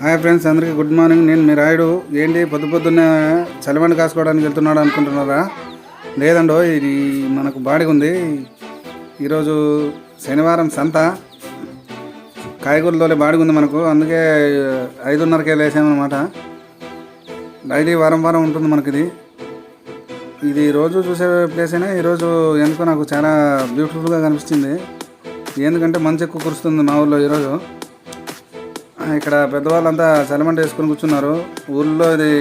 Hi friends, అందరికీ good morning. నేను మీ రాయుడు. ఏంటి పొద్దున్నే చలిమండి కాసుకోవడానికి వెళ్తున్నాడు అనుకుంటున్నారా? లేదండో, ఇది మనకు బాడిగ ఉంది. ఈరోజు శనివారం సంత, కాయగూరలోనే బాడిగ ఉంది మనకు. అందుకే 5:30కే లేసామన్నమాట. డైలీ వారం ఉంటుంది మనకి ఇది రోజు చూసే ప్లేస్ అయినా ఈరోజు ఎందుకో నాకు చాలా బ్యూటిఫుల్గా కనిపిస్తుంది. ఎందుకంటే మంచు ఎక్కువ కురుస్తుంది మా ఊళ్ళో ఈరోజు. ఇక్కడ పెద్దవాళ్ళంతా చలిమంట వేసుకొని కూర్చున్నారు. ఊళ్ళో ఇది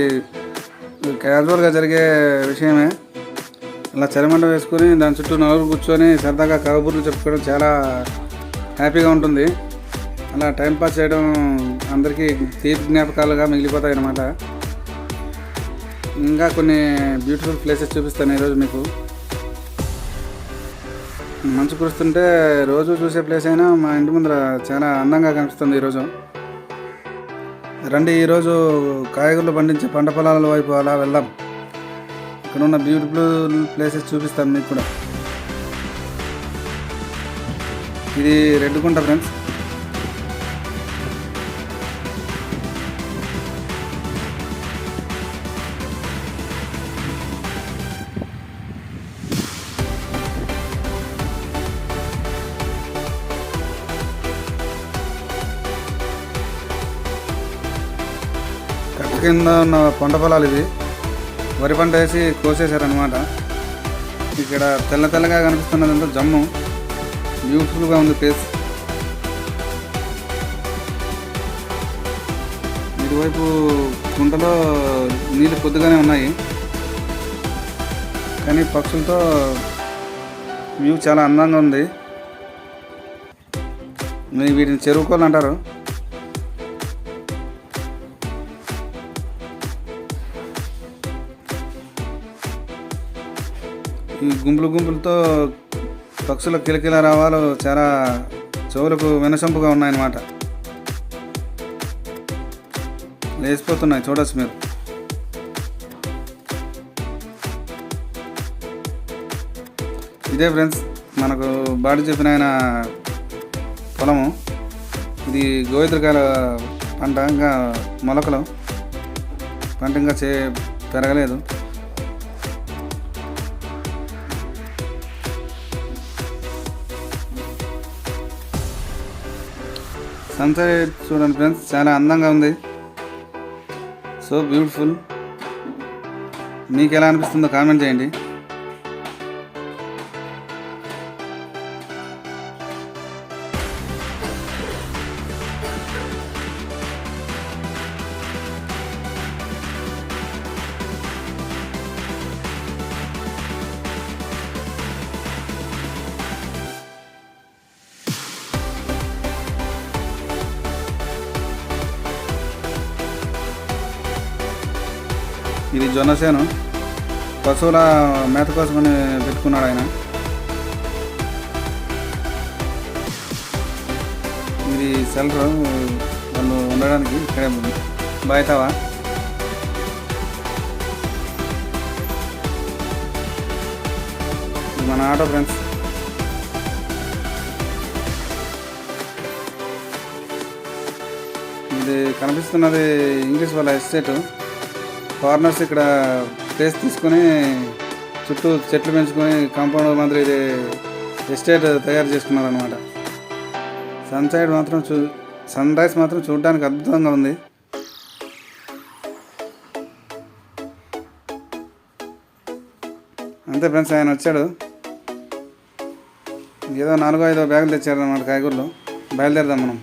క్యాజువల్గా జరిగే విషయమే. అలా చలిమంట వేసుకొని దాని చుట్టూ నలుగురు కూర్చొని సరదాగా కబుర్లు చెప్పుకోవడం చాలా హ్యాపీగా ఉంటుంది. అలా టైంపాస్ చేయడం అందరికీ తీపి జ్ఞాపకాలుగా మిగిలిపోతాయి అన్నమాట. ఇంకా కొన్ని బ్యూటిఫుల్ ప్లేసెస్ చూపిస్తాను ఈరోజు మీకు. మంచు కురుస్తుంటే రోజు చూసే ప్లేస్ అయినా మా ఇంటి ముందర చాలా అందంగా కనిపిస్తుంది ఈరోజు. రండి, ఈరోజు కాయగూరలు పండించే పంట పొలాల వైపు అలా వెళ్దాం. ఇక్కడ ఉన్న బ్యూటిఫుల్ ప్లేసెస్ చూపిస్తాను మీకు కూడా. ఇది రెడ్డుకుంట ఫ్రెండ్స్. కట్ట కింద ఉన్న పంట పొలాలు ఇవి. వరి పంట వేసి కోసేశారనమాట. ఇక్కడ తెల్లగా కనిపిస్తున్నదంతా జమ్ము. బ్యూటిఫుల్గా ఉంది ప్లేస్. ఇటువైపు గుంటలో నీళ్ళు కొద్దిగానే ఉన్నాయి, కానీ పక్షులతో వ్యూ చాలా అందంగా ఉంది. వీటిని చెరువుకోలు అంటారు. ఈ గుంపులతో పక్షుల కిలకిల రావాలు చాలా చెవులకు వినసొంపుగా ఉన్నాయన్నమాట. లేచిపోతున్నాయి, చూడొచ్చు మీరు. ఇదే ఫ్రెండ్స్ మనకు బాడి చెప్పిన ఆయన పొలము. ఇది గోవిత్రకాయల పంట. ఇంకా మొలకలు పంట ఇంకా పెరగలేదు. సన్సెట్ చూడండి ఫ్రెండ్స్, చాలా అందంగా ఉంది. So beautiful. మీకు ఎలా అనిపిస్తుందో కామెంట్ చేయండి. ఇది జొన్నసేను. పశువుల మేత కోసమని పెట్టుకున్నాడు ఆయన. ఇది సెల్టర్ వాళ్ళు ఉండడానికి. ఇక్కడే బయటవా. ఇది మన ఆటో ఫ్రెండ్స్. ఇది కనిపిస్తున్నది ఇంగ్లీష్ వాళ్ళ ఎస్టేటు. ఫారినర్స్ ఇక్కడ ప్లేస్ తీసుకొని చుట్టూ చెట్లు పెంచుకొని కాంపౌండ్ మాత్రం ఇది ఎస్టేట్ తయారు చేసుకున్నారు అనమాట. సన్ రైజ్ మాత్రం చూడడానికి అద్భుతంగా ఉంది. అంతే ఫ్రెండ్స్, ఆయన వచ్చాడు. ఏదో 4-5 బ్యాగులు తెచ్చారన్నమాట కాయగూరలు. బయలుదేరదాం మనం.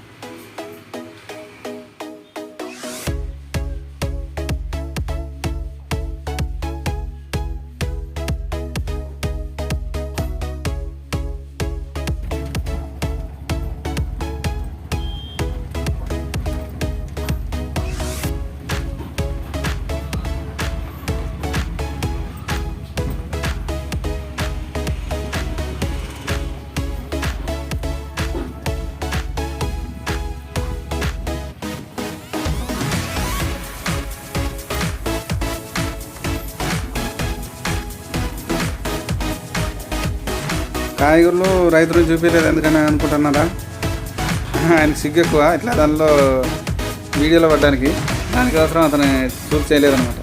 కాయగూరలు రైతులు చూపించలేదు ఎందుకని అనుకుంటున్నారా? ఆయనకు సిగ్గు ఎక్కువ. ఇట్లా దానిలో వీడియోలో పడడానికి. దానికోసం అతను షూట్ చేయలేదన్నమాట.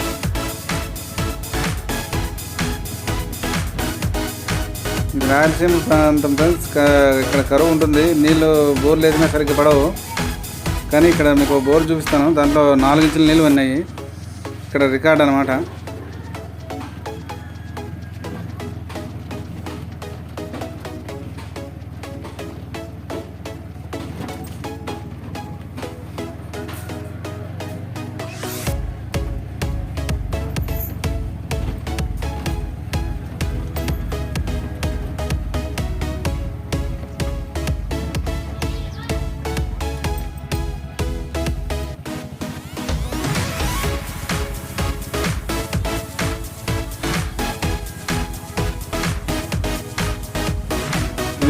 ఇది రాయలసీమ ప్రాంతం ఫ్రెండ్స్. ఇక్కడ కరువు ఉంటుంది, నీళ్ళు బోర్లు వేసినా సరిగ్గా పడవు. కానీ ఇక్కడ మీకు బోర్ చూపిస్తాను, దాంట్లో 4 ఇంచుల నీళ్ళు ఉన్నాయి. ఇక్కడ రికార్డ్ అనమాట.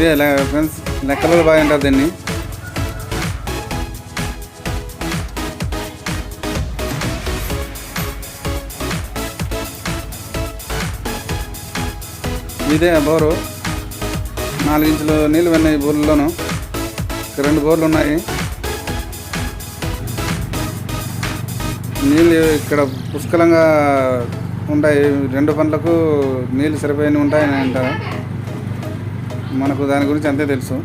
ఇదే ఫ్రెండ్స్, లెక్కలు బాగా అంటారు దీన్ని. ఇదే బోరు. 4 ఇంచులు నీళ్ళు ఉన్నాయి బోర్లలోనూ. 2 బోర్లు ఉన్నాయి. నీళ్ళు ఇక్కడ పుష్కలంగా ఉంటాయి. 2 పంటలకు నీళ్ళు సరిపోయిన ఉంటాయని అంటారు. మనకు దాని గురించి అంతే తెలుసు.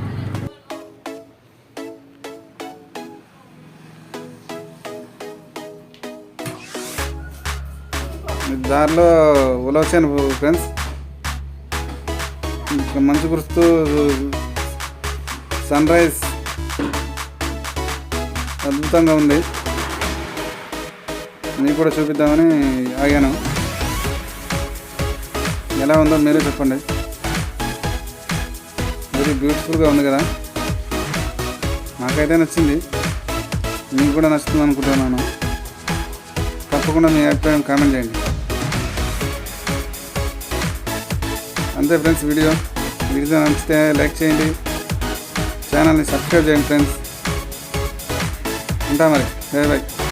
దారిలో ఉలవచాను ఫ్రెండ్స్. మంచు కురుస్తూ సన్ రైజ్ అద్భుతంగా ఉంది. మీకు కూడా చూపిద్దామని ఆగాను. ఎలా ఉందో మీరే చెప్పండి. వెరీ బ్యూటిఫుల్గా ఉంది కదా. నాకైతే నచ్చింది, మీకు కూడా నచ్చుతుంది అనుకుంటున్నాను. తప్పకుండా మీ అభిప్రాయం కామెంట్ చేయండి. అంతే ఫ్రెండ్స్, వీడియో నచ్చితే లైక్ చేయండి, ఛానల్ని సబ్స్క్రైబ్ చేయండి ఫ్రెండ్స్. ఉంటా మరి, బాయ్ బాయ్.